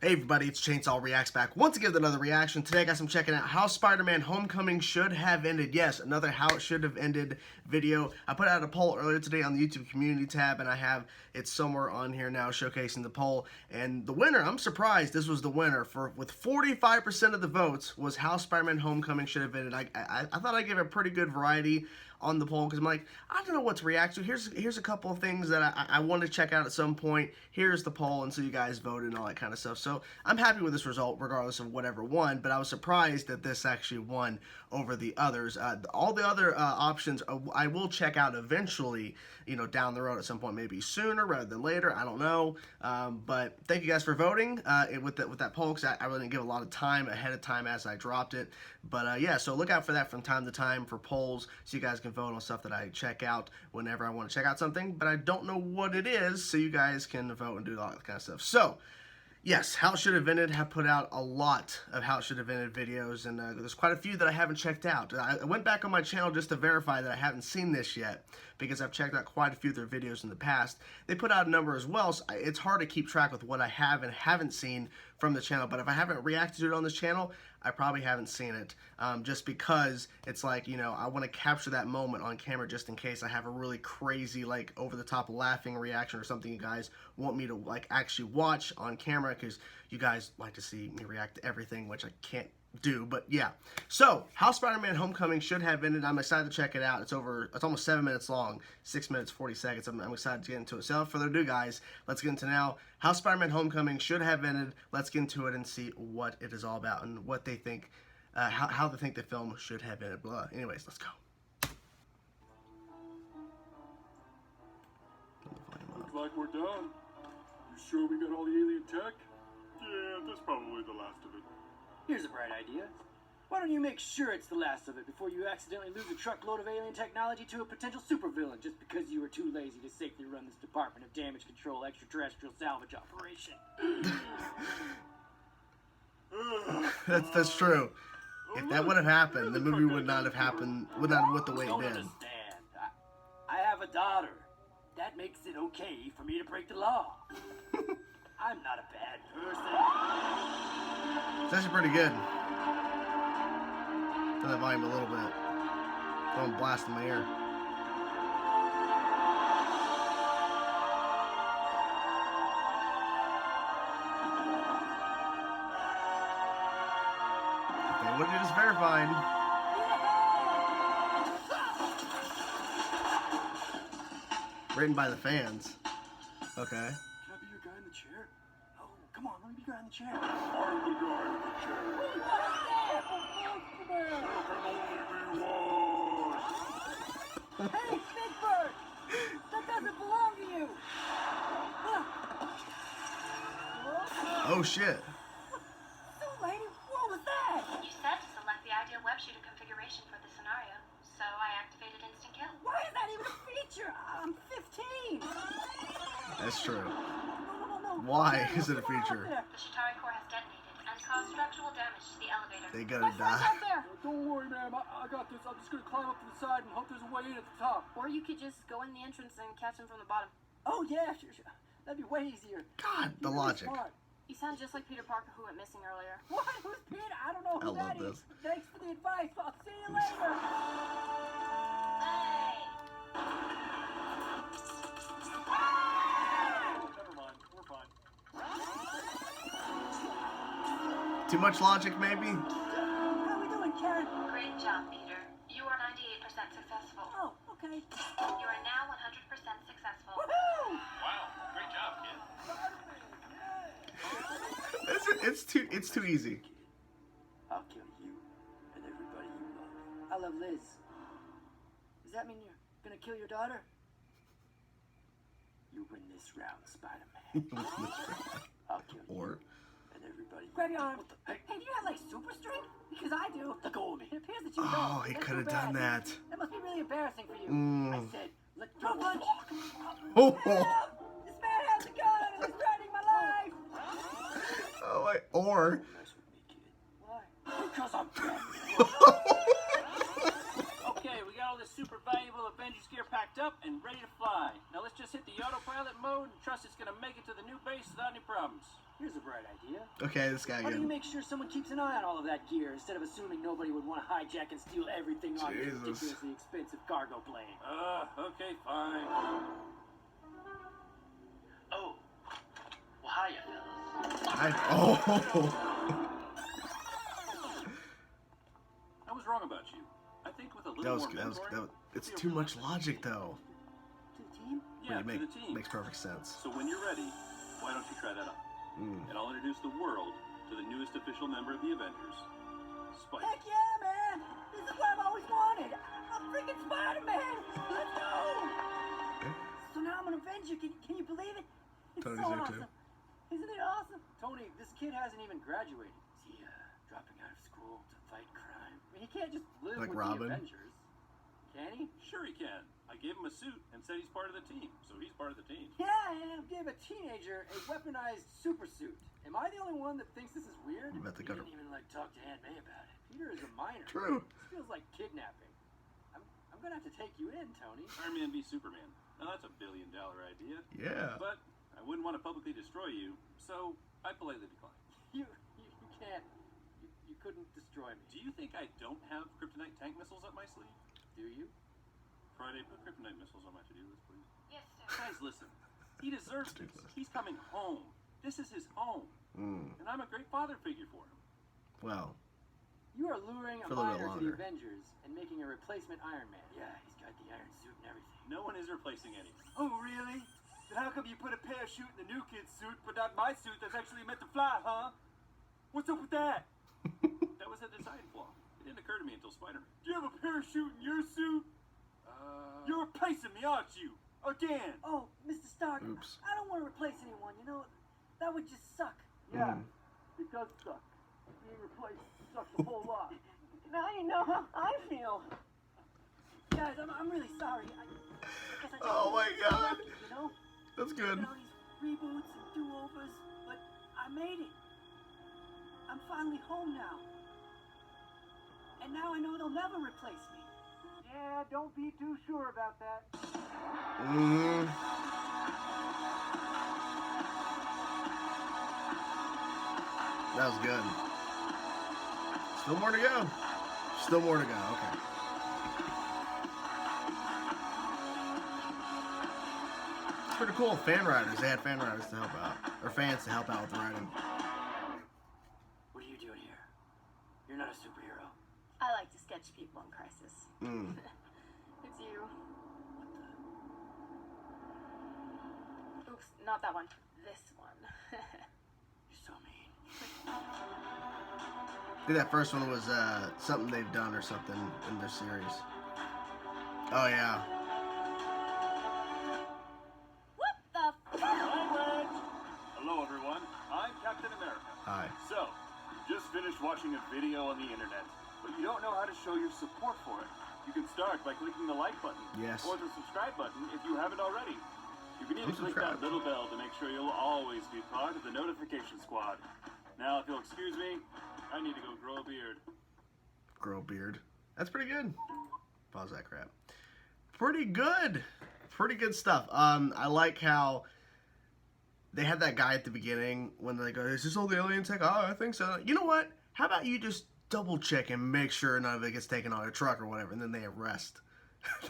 Hey everybody, it's Chainsaw Reacts back once again with another reaction. Today I guess I'm checking out how Spider-Man Homecoming should have ended. Yes, another how it should have ended video. I put out a poll earlier today on the YouTube community tab, and I have it somewhere on here now showcasing the poll. And the winner, I'm surprised this was the winner, with 45% of the votes was how Spider-Man Homecoming should have ended. I thought I'd give a pretty good variety on the poll because I'm like, I don't know what to react to. Here's a couple of things that I want to check out at some point. Here's the poll, and so you guys voted and all that kind of stuff. So I'm happy with this result regardless of whatever won, but I was surprised that this actually won over the others. All the other options I will check out eventually, you know, down the road at some point, maybe sooner rather than later. I don't know, but thank you guys for voting with that poll, because I really didn't give a lot of time ahead of time as I dropped it. But yeah, so look out for that from time to time for polls, so you guys can vote on stuff that I check out whenever I want to check out something, but I don't know what it is, so you guys can vote and do all that kind of stuff. So yes, How It Should Have Ended have put out a lot of How It Should Have Ended videos, and there's quite a few that I haven't checked out. I went back on my channel just to verify that I haven't seen this yet, because I've checked out quite a few of their videos in the past. They put out a number as well, so it's hard to keep track with what I have and haven't seen from the channel, but if I haven't reacted to it on this channel, I probably haven't seen it, just because it's like, you know, I want to capture that moment on camera just in case I have a really crazy, like, over-the-top laughing reaction or something you guys want me to, like, actually watch on camera, because you guys like to see me react to everything, which I can't do. But yeah, so how Spider-Man Homecoming should have ended. I'm excited to check it out. It's almost 7 minutes long, 6 minutes 40 seconds. I'm excited to get into it. So without further ado, guys, let's get into now how Spider-Man Homecoming should have ended. Let's get into it and see what it is all about and what they think, how they think the film should have ended. Blah. Anyways, let's go. Looks like we're done. You sure we got all the alien tech? Yeah, that's probably the last of it. Here's a bright idea. Why don't you make sure it's the last of it before you accidentally lose a truckload of alien technology to a potential supervillain just because you were too lazy to safely run this Department of Damage Control extraterrestrial salvage operation? That's true. If that would have happened, the movie would not have happened, would not have went the way it did. Understand. I have a daughter. That makes it okay for me to break the law. I'm not a bad person. It's actually pretty good. Turn that volume a little bit. Don't blast in my ear. Okay, what it is verified. Written by the fans. Okay. Can I be your guy in the chair? Oh, come on, let me be your guy in the chair. I'm the guy in the chair. Hey, Big Bird! That doesn't belong to you! Oh shit. So, lady, what was that? You said to select the ideal web shooter configuration for the scenario, so I activated Instant Kill. Why is that even a feature? I'm 15! That's true. No. Why is it a feature? The Shatari core has detonated and caused structural damage to the elevator. They gotta die. Don't worry, ma'am. I got this. I'm just gonna climb up to the side and hope there's a way in at the top. Or you could just go in the entrance and catch him from the bottom. Oh, yeah, sure. That'd be way easier. God, the You're really logic. smart. You sound just like Peter Parker, who went missing earlier. What? Who's Peter? I don't know who I that love is. this. Thanks for the advice. I'll see you later. Hey! Never mind. We're fine. Too much logic, maybe? How we doing, Karen? Great job, Peter. You are 98% successful. Oh, okay. You are now 100% successful. Woohoo! Wow. Great job, kid. It's too easy. I'll kill you and everybody you love. I love Liz. Does that mean you're gonna kill your daughter? You win this round, Spider-Man. I'll kill you Or and everybody. Grab your arm. Hey, do you have like super strength? Because I do. Let go of me. It appears that you don't. oh, he That's could have too done bad. that. That must be really embarrassing for you. Mm. I said, let go. Punch. Oh, This man has a gun and he's threatening my life. oh, or Don't mess with me, kid. Why? Because I'm dead. Okay, we got all this super valuable Avengers gear packed packed up and ready to fly. Now let's just hit the autopilot mode and trust it's gonna make it to the new base without any problems. Here's a bright idea. Okay, this guy Why don't you again. make sure someone keeps an eye on all of that gear instead of assuming nobody would want to hijack and steal everything on this Jesus. ridiculously expensive cargo plane? Okay, fine. Oh. Well, hiya, fellas. Oh. I was wrong about you. I think with a little That was, more that was, mentoring, it's you'll be too a much real logic, though. To the team? Yeah, But to it the team. makes perfect sense. So when you're ready, why don't you try that out? And I'll introduce the world to the newest official member of the Avengers, Spike. Heck yeah, man! This is what I've always wanted! I'm freaking Spider-Man! Let's go! So now I'm an Avenger. Can you believe it? It's Tony's so there, awesome. too. Isn't it awesome? Tony, this kid hasn't even graduated. Is he dropping out of school to fight crime? I mean, he can't just live Like with Robin? the Avengers. Can he? Sure he can. I gave him a suit and said he's part of the team, so he's part of the team. Yeah, and gave a teenager a weaponized super suit. Am I the only one that thinks this is weird? You bet they He go to- didn't even talk to Aunt May about it. Peter is a minor. True. This feels like kidnapping. I'm gonna have to take you in, Tony. Iron Man v Superman. Now that's a $1 billion idea. Yeah. But I wouldn't want to publicly destroy you, so I politely decline. You can't. You couldn't destroy me. Do you think I don't have kryptonite tank missiles up my sleeve? Do you? Friday, put kryptonite missiles on my to-do list, please. Yes, sir. Guys, listen. He deserves this. To-do list. He's coming home. This is his home. And I'm a great father figure for him. Well, You are luring a For a little bit minor to the longer. Avengers and making a replacement Iron Man. Yeah, he's got the iron suit and everything. No one is replacing anything. Oh, really? Then how come you put a parachute in the new kid's suit, but not my suit that's actually meant to fly, huh? What's up with that? That was a design flaw. It didn't occur to me until Spider-Man. Do you have a parachute in your suit? You're replacing me, aren't you? Again! Oh, Mr. Stark, Oops. I don't want to replace anyone, you know? That would just suck. Yeah, it does suck. Being replaced sucks a whole lot. Now you know how I feel. Guys, I'm really sorry. I guess I just Oh my God. lucky, you know? that's good. All these reboots and do-overs, but I made it. I'm finally home now. And now I know they'll never replace me. Yeah, don't be too sure about that. That was good. Still more to go. Still more to go. Okay. It's pretty cool. Fan writers. They had fan writers to help out. Or fans to help out with the writing. What are you doing here? You're not a superhero. I like to sketch people in crisis. It's you. Oops, not that one. This one. You're so mean. I think that first one was something they've done or something in their series. Oh, yeah. What the Language! Hello, everyone. I'm Captain America. Hi. So, you just finished watching a video on the internet, but you don't know how to show your support for it. You can start by clicking the like button. Yes. Or the subscribe button if you haven't already. You can even I'm click that subscribed. little bell to make sure you'll always be part of the notification squad. Now, if you'll excuse me, I need to go grow a beard. Grow a beard. That's pretty good. Pause that crap. Pretty good. Pretty good stuff. I like how they had that guy at the beginning when they go, is this all the alien tech? Oh, I think so. You know what? How about you just double check and make sure none of it gets taken on a truck or whatever, and then they arrest.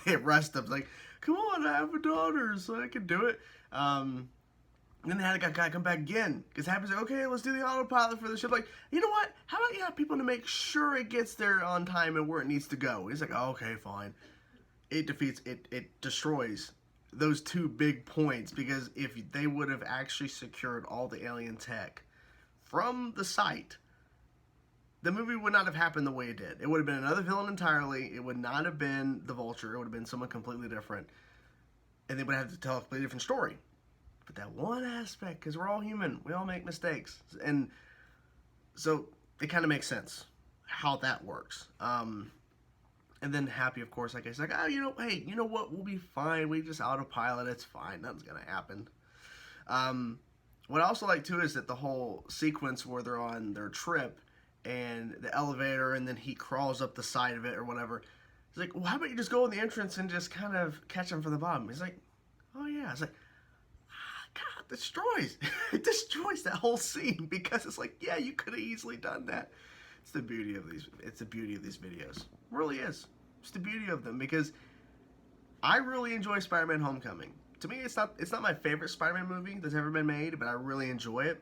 They arrest them. It's like, come on, I have a daughter, so I can do it. And then they had a guy come back again. Because Happy's like, okay, let's do the autopilot for the ship. Like, you know what? How about you have people to make sure it gets there on time and where it needs to go? He's like, oh, okay, fine. It defeats, it destroys those two big points. Because if they would have actually secured all the alien tech from the site, the movie would not have happened the way it did. It would have been another villain entirely. It would not have been the Vulture. It would have been someone completely different. And they would have to tell a completely different story. But that one aspect, because we're all human, we all make mistakes. And so it kind of makes sense how that works. And then Happy, of course, like I said, like, oh, hey, you know what? We'll be fine. We just autopilot. It's fine. Nothing's going to happen. What I also like, too, is that the whole sequence where they're on their trip and the elevator and then he crawls up the side of it or whatever, He's like, well, how about you just go in the entrance and just kind of catch him from the bottom? He's like, oh yeah. It's like, God, it destroys that whole scene, because it's like, yeah, you could have easily done that. It's the beauty of these videos. It really is. It's the beauty of them, because I really enjoy Spider-Man Homecoming. To me, it's not my favorite Spider-Man movie that's ever been made, but I really enjoy it.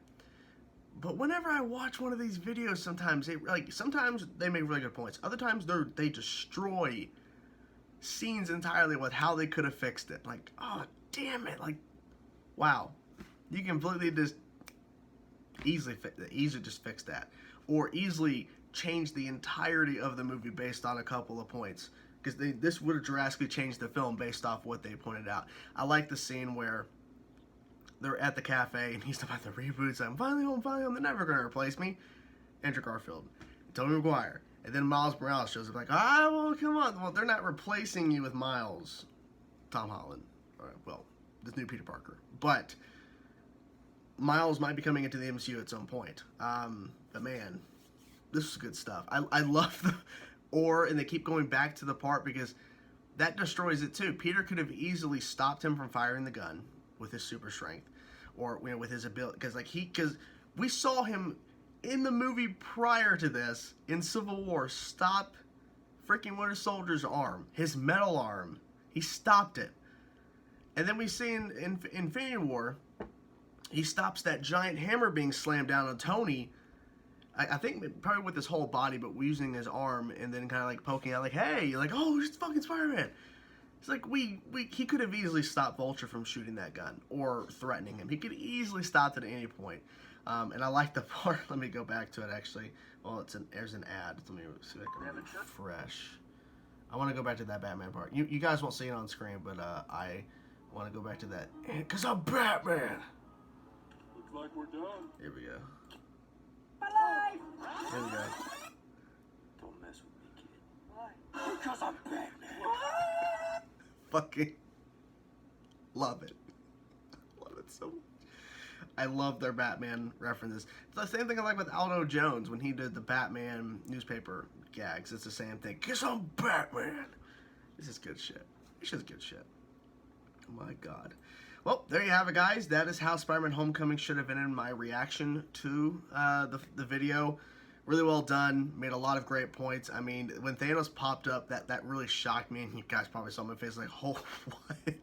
But whenever I watch one of these videos, sometimes they make really good points. Other times they destroy scenes entirely with how they could have fixed it. Like, oh damn it! Like, wow, you can completely just easily just fix that, or easily change the entirety of the movie based on a couple of points. Because this would have drastically changed the film based off what they pointed out. I like the scene where they're at the cafe and he's about to reboot. So I'm finally home. They're never going to replace me. Andrew Garfield, Tobey Maguire, and then Miles Morales shows up. Like, well, come on. Well, they're not replacing you with Miles, Tom Holland. Well, this new Peter Parker. But Miles might be coming into the MCU at some point. But man, this is good stuff. I love the. And they keep going back to the part, because that destroys it too. Peter could have easily stopped him from firing the gun with his super strength, or with his ability, because we saw him in the movie prior to this in Civil War stop freaking Winter Soldier's arm, his metal arm. He stopped it, and then we see in Infinity War, he stops that giant hammer being slammed down on Tony. I think probably with his whole body, but using his arm, and then kind of like poking out, like, hey, you're like, oh, it's fucking Spider-Man. It's like, he could have easily stopped Vulture from shooting that gun or threatening him. He could easily stop it at any point. And I like the part. Let me go back to it, actually. Well, there's an ad. Let me see if I can refresh. I want to go back to that Batman part. You guys won't see it on screen, but I want to go back to that. Because I'm Batman. Looks like we're done. Here we go. Alive! Here we go. Don't mess with me, kid. Why? Because I'm Batman. Fucking love it. Love it so much. I love their Batman references. It's the same thing I like with Aldo Jones when he did the Batman newspaper gags. It's the same thing. Because I'm Batman. This is good shit. This is good shit. Oh my god. Well, there you have it, guys. That is how Spider-Man Homecoming should have ended my reaction to the video. Really well done. Made a lot of great points. I mean, when Thanos popped up, that really shocked me, and you guys probably saw my face like, oh, what?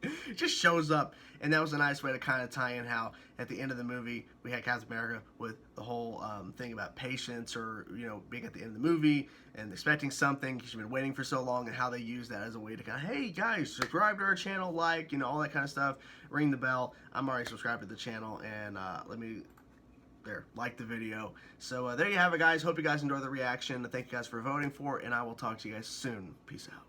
It just shows up, and that was a nice way to kind of tie in how at the end of the movie we had Captain America with the whole thing about patience, or being at the end of the movie and expecting something because you've been waiting for so long, and how they use that as a way to kind of, hey guys, subscribe to our channel, like, all that kind of stuff, ring the bell. I'm already subscribed to the channel, and like the video. So there you have it, guys. Hope you guys enjoyed the reaction. Thank you guys for voting for it, and I will talk to you guys soon. Peace out.